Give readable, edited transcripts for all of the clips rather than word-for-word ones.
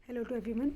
Hello to everyone.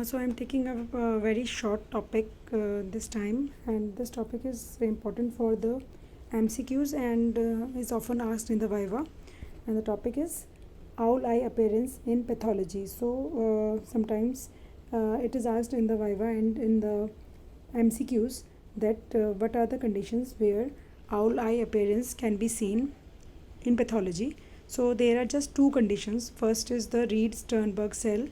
So I'm taking up a very short topic this time, and this topic is important for the MCQs and is often asked in the Viva. And the topic is owl eye appearance in pathology. So sometimes it is asked in the Viva and in the MCQs that what are the conditions where owl eye appearance can be seen in pathology. So there are just two conditions. First is the Reed-Sternberg cell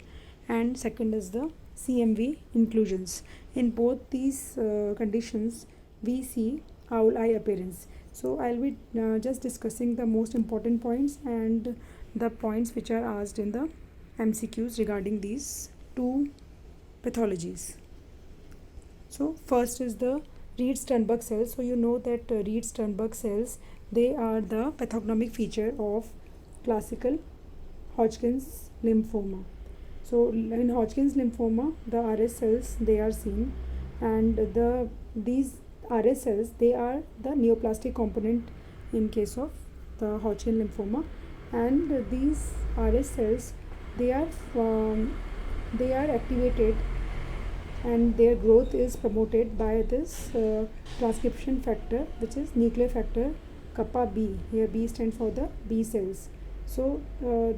and second is the CMV inclusions. In both these conditions we see owl eye appearance. So I'll be just discussing the most important points and the points which are asked in the MCQs regarding these two pathologies. So first is the Reed-Sternberg cells. So you know that Reed-Sternberg cells, they are the pathognomic feature of classical Hodgkin's lymphoma. So in Hodgkin's lymphoma, the RS cells, they are seen, and these RS cells, they are the neoplastic component in case of the Hodgkin lymphoma, and these RS cells, they are activated and their growth is promoted by this transcription factor, which is nuclear factor kappa B. Here B stands for the B cells. So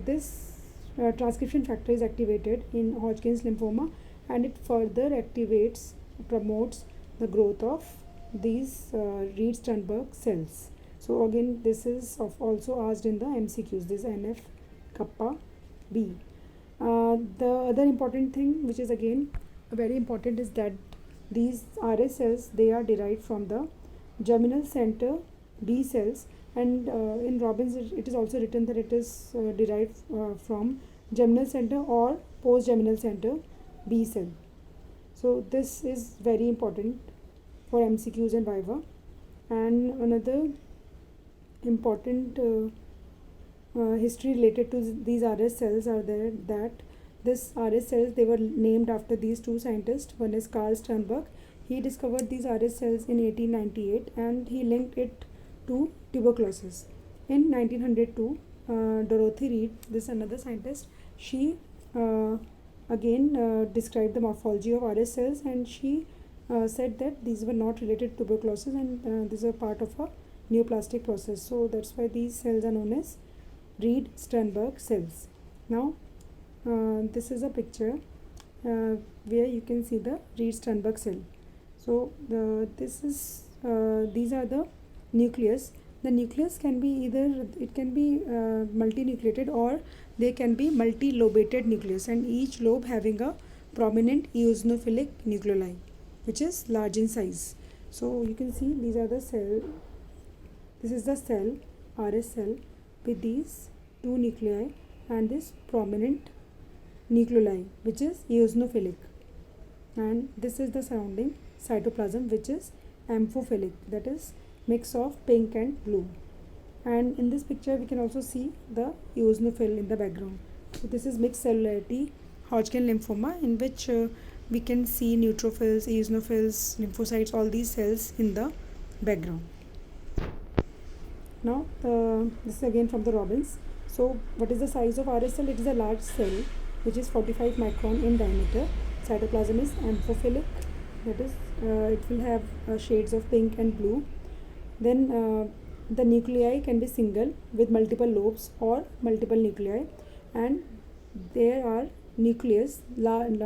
this transcription factor is activated in Hodgkin's lymphoma, and it further promotes the growth of these Reed-Sternberg cells. So again, this is also asked in the MCQs, this NF kappa B. The other important thing, which is again very important, is that these RS cells, they are derived from the germinal center B cells, and in Robbins it is also written that it is derived from germinal center or post germinal center B cell. So this is very important for MCQs and Viva. And another important history related to these RS cells are there, that this RS cells, they were named after these two scientists. One is Carl Sternberg. He discovered these RS cells in 1898 and he linked it to tuberculosis. In 1902, Dorothy Reed, this another scientist, she again described the morphology of RS cells, and she said that these were not related to tuberculosis, and these are part of a neoplastic process. So that's why these cells are known as Reed-Sternberg cells. Now this is a picture where you can see the Reed-Sternberg cell. So these are the nucleus. The nucleus can be either, it can be multinucleated, or they can be multilobated nucleus, and each lobe having a prominent eosinophilic nucleoli, which is large in size. So you can see these are the cell. This is the cell, RS cell, with these two nuclei and this prominent nucleoli, which is eosinophilic, and this is the surrounding cytoplasm, which is amphophilic, that is mix of pink and blue. And in this picture we can also see the eosinophil in the background. So this is mixed cellularity Hodgkin lymphoma, in which we can see neutrophils, eosinophils, lymphocytes, all these cells in the background. Now this is again from the Robbins. So what is the size of RS cell? It is a large cell which is 45 micron in diameter. Cytoplasm is amphophilic, that is it will have shades of pink and blue. Then the nuclei can be single with multiple lobes or multiple nuclei, and there are nucleus, large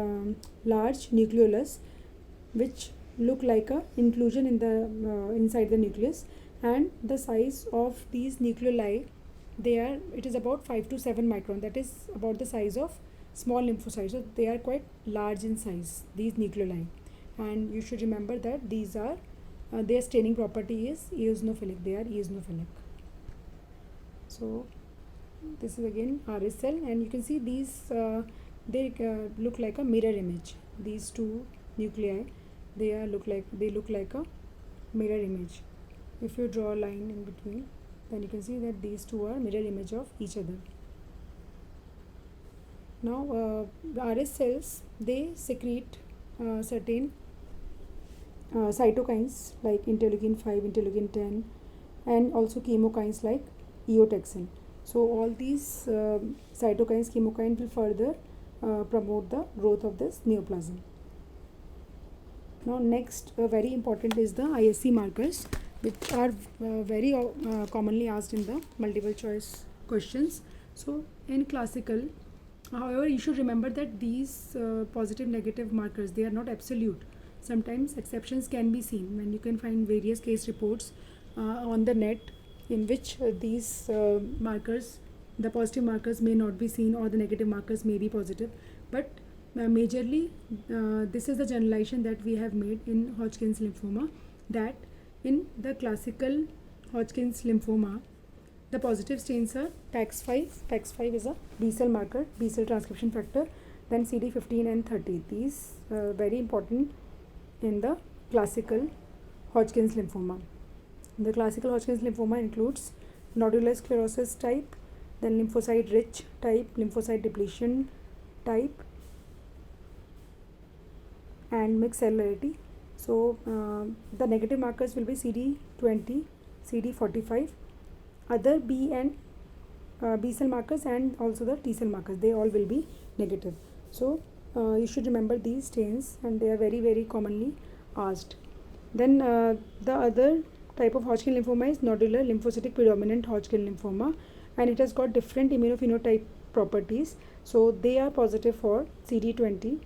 nucleolus, which look like a inclusion in the inside the nucleus, and the size of these nucleoli, it is about 5 to 7 micron, that is about the size of small lymphocytes. So they are quite large in size, these nucleoli, and you should remember that these are their staining property is eosinophilic. They are eosinophilic. So this is again RS cell, and you can see these they look like a mirror image. These two nuclei, they look like a mirror image. If you draw a line in between, then you can see that these two are mirror image of each other. Now the RS cells, they secrete certain cytokines like interleukin 5, interleukin 10, and also chemokines like eotaxin. So all these cytokines, chemokines will further promote the growth of this neoplasm. Now next very important is the ISC markers, which are very commonly asked in the multiple choice questions. So in classical, however, you should remember that these positive negative markers, they are not absolute. Sometimes exceptions can be seen when you can find various case reports on the net in which these markers, the positive markers may not be seen or the negative markers may be positive, but majorly this is the generalization that we have made in Hodgkin's lymphoma, that in the classical Hodgkin's lymphoma the positive stains are PAX5. PAX5 is a B cell marker, B cell transcription factor, then CD15 and 30. These very important in the classical Hodgkin's lymphoma. The classical Hodgkin's lymphoma includes nodular sclerosis type, then lymphocyte rich type, lymphocyte depletion type, and mixed cellularity. So the negative markers will be CD20, CD45, other B and B cell markers, and also the T cell markers, they all will be negative. So you should remember these stains, and they are very commonly asked. Then the other type of Hodgkin lymphoma is nodular lymphocytic predominant Hodgkin lymphoma, and it has got different immunophenotype properties. So they are positive for CD20,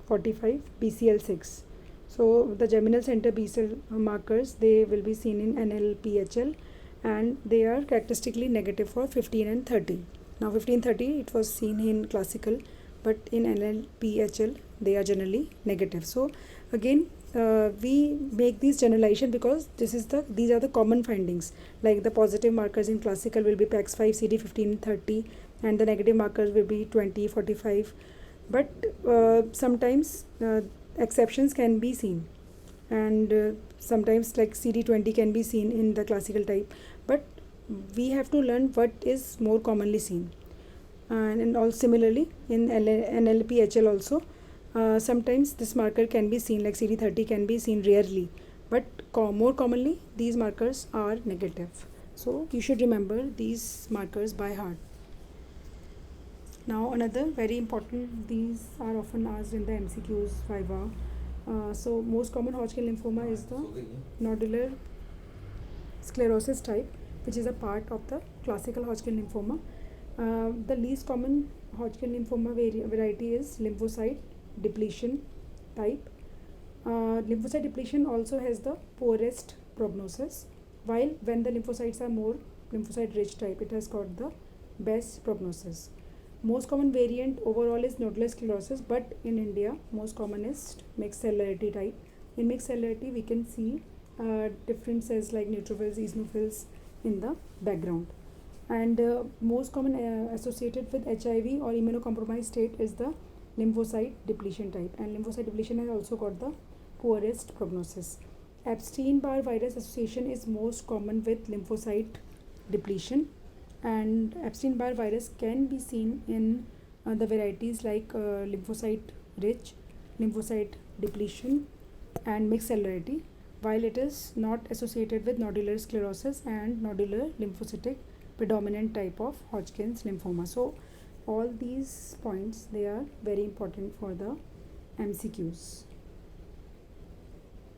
45, BCL6. So the germinal center B cell markers, they will be seen in NLPHL, and they are characteristically negative for 15 and 30. Now 15-30 it was seen in classical, but in NLPHL they are generally negative. So again we make these generalization because these are the common findings. Like the positive markers in classical will be PAX5, CD15, 30, and the negative markers will be 20, 45. But sometimes exceptions can be seen, and sometimes like CD20 can be seen in the classical type, but we have to learn what is more commonly seen. And also similarly in NLPHL also, sometimes this marker can be seen, like CD30 can be seen rarely, but more commonly these markers are negative. So you should remember these markers by heart. Now another very important, these are often asked in the MCQs, Viva. So most common Hodgkin lymphoma is the nodular sclerosis type, which is a part of the classical Hodgkin lymphoma. The least common Hodgkin lymphoma variety is lymphocyte depletion type. Lymphocyte depletion also has the poorest prognosis, while when the lymphocytes are more lymphocyte rich type, it has got the best prognosis. Most common variant overall is nodular sclerosis, but in India most common is mixed cellularity type. In mixed cellularity we can see different cells like neutrophils, eosinophils in the background. And most common associated with HIV or immunocompromised state is the lymphocyte depletion type, and lymphocyte depletion has also got the poorest prognosis. Epstein-Barr virus association is most common with lymphocyte depletion, and Epstein-Barr virus can be seen in the varieties like lymphocyte rich, lymphocyte depletion, and mixed cellularity, while it is not associated with nodular sclerosis and nodular lymphocytic predominant type of Hodgkin's lymphoma. So all these points, they are very important for the MCQs.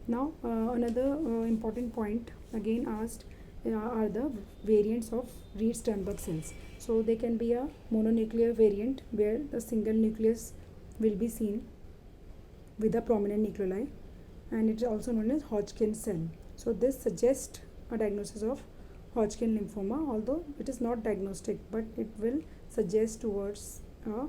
Now another important point again asked are the variants of Reed-Sternberg cells. So they can be a mononuclear variant where the single nucleus will be seen with a prominent nucleoli, and it is also known as Hodgkin cell. So this suggests a diagnosis of Hodgkin lymphoma, although it is not diagnostic, but it will suggest towards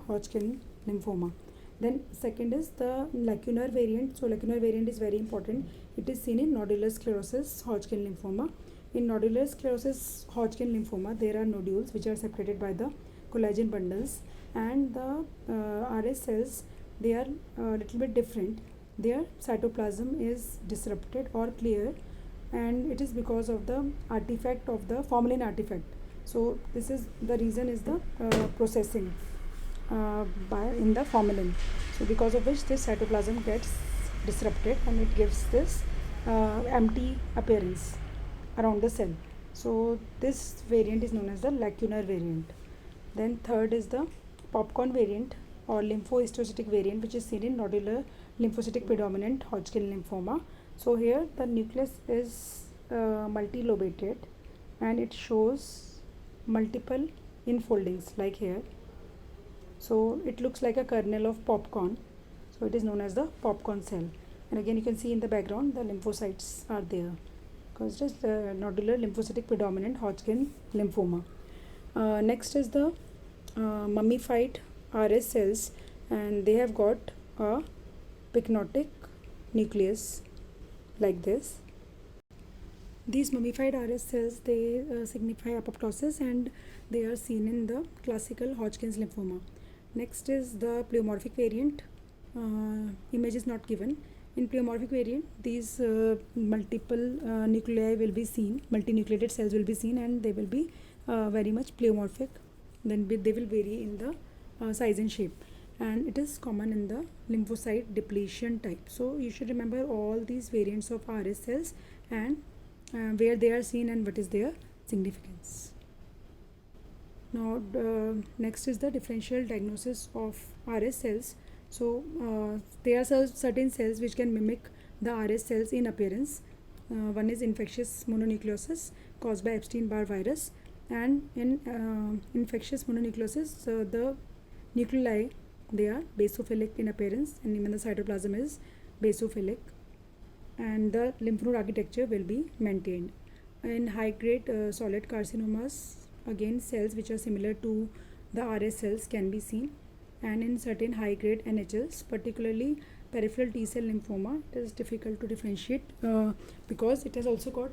Hodgkin lymphoma. Then second is the lacunar variant. So lacunar variant is very important. It is seen in nodular sclerosis Hodgkin lymphoma. In nodular sclerosis Hodgkin lymphoma, there are nodules which are separated by the collagen bundles, and the RS cells, they are a little bit different. Their cytoplasm is disrupted or clear, and it is because of the artifact of the formalin artifact. So this is the reason is the processing in the formalin. So because of which this cytoplasm gets disrupted, and it gives this empty appearance around the cell. So this variant is known as the lacunar variant. Then third is the popcorn variant or lymphohistiocytic variant, which is seen in nodular lymphocytic predominant Hodgkin lymphoma. So here the nucleus is multilobated and it shows multiple infoldings like here. So it looks like a kernel of popcorn. So it is known as the popcorn cell. And again you can see in the background the lymphocytes are there because it is the nodular lymphocytic predominant Hodgkin lymphoma. Next is the mummified RS cells, and they have got a pycnotic nucleus like this. These mummified RS cells, they signify apoptosis and they are seen in the classical Hodgkin's lymphoma. Next is the pleomorphic variant. Image is not given. In pleomorphic variant, these multiple nuclei will be seen, multinucleated cells will be seen, and they will be very much pleomorphic. Then they will vary in the size and shape, and it is common in the lymphocyte depletion type. So you should remember all these variants of RS cells and where they are seen and what is their significance. Now next is the differential diagnosis of RS cells. So there are certain cells which can mimic the RS cells in appearance. One is infectious mononucleosis caused by Epstein-Barr virus, and in infectious mononucleosis the nuclei, they are basophilic in appearance, and even the cytoplasm is basophilic, and the lymph node architecture will be maintained. In high grade solid carcinomas, again cells which are similar to the RS cells can be seen, and in certain high grade NHLs, particularly peripheral T cell lymphoma, it is difficult to differentiate because it has also got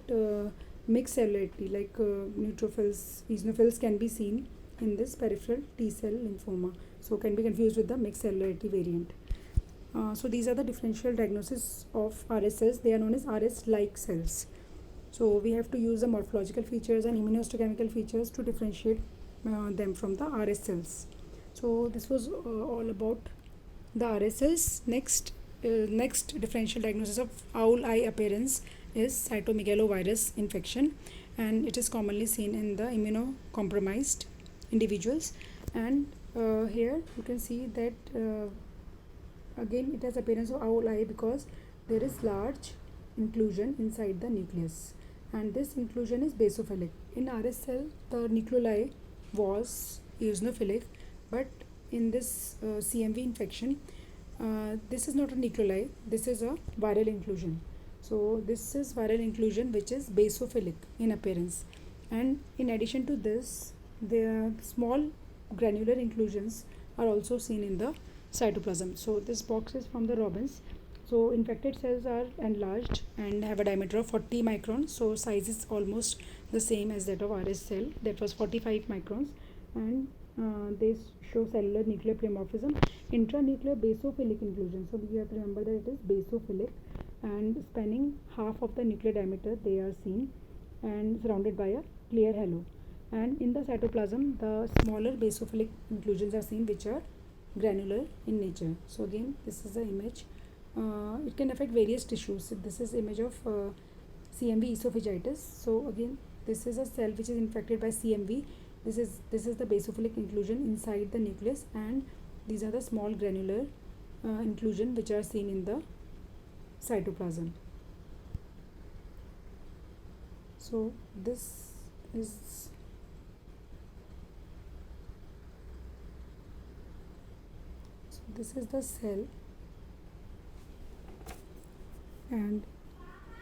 mixed cellularity, like neutrophils, eosinophils can be seen in this peripheral T cell lymphoma, so can be confused with the mixed cellularity variant. So these are the differential diagnosis of RS cells. They are known as RS-like cells. So we have to use the morphological features and immunohistochemical features to differentiate them from the RS cells. So this was all about the RS cells. Next differential diagnosis of owl eye appearance is cytomegalovirus infection, and it is commonly seen in the immunocompromised individuals. And here you can see that again it has appearance of owl eye because there is large inclusion inside the nucleus, and this inclusion is basophilic. In RS cell the nucleoli was eosinophilic, but in this CMV infection this is not a nucleoli, this is a viral inclusion. So this is viral inclusion which is basophilic in appearance, and in addition to this the small granular inclusions are also seen in the cytoplasm. So this box is from the Robbins. So infected cells are enlarged and have a diameter of 40 microns, so size is almost the same as that of RS cell, that was 45 microns, and they show cellular nuclear pleomorphism, intranuclear basophilic inclusion. So you have to remember that it is basophilic, and spanning half of the nuclear diameter they are seen and surrounded by a clear halo. And in the cytoplasm the smaller basophilic inclusions are seen which are granular in nature. So again this is the image. It can affect various tissues. This is image of CMV esophagitis. So again this is a cell which is infected by CMV. This is the basophilic inclusion inside the nucleus, and these are the small granular inclusion which are seen in the cytoplasm. So this is the cell, and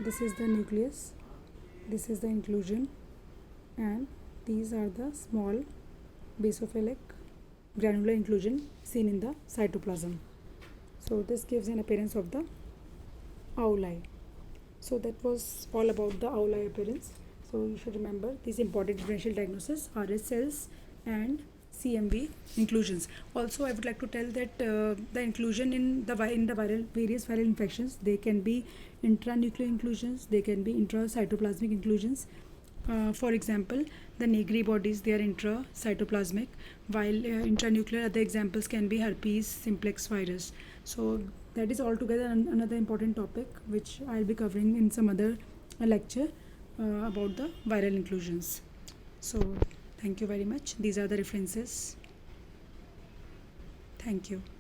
this is the nucleus, this is the inclusion, and these are the small basophilic granular inclusion seen in the cytoplasm. So this gives an appearance of the owl eye. So that was all about the owl eye appearance. So you should remember these important differential diagnosis, RS cells and CMV inclusions. Also I would like to tell that the inclusion in the various viral infections, they can be intranuclear inclusions, they can be intracytoplasmic inclusions. For example, the Negri bodies, they are intracytoplasmic, while intranuclear other examples can be herpes simplex virus. So that is altogether another important topic which I'll be covering in some other lecture about the viral inclusions. So thank you very much. These are the references. Thank you.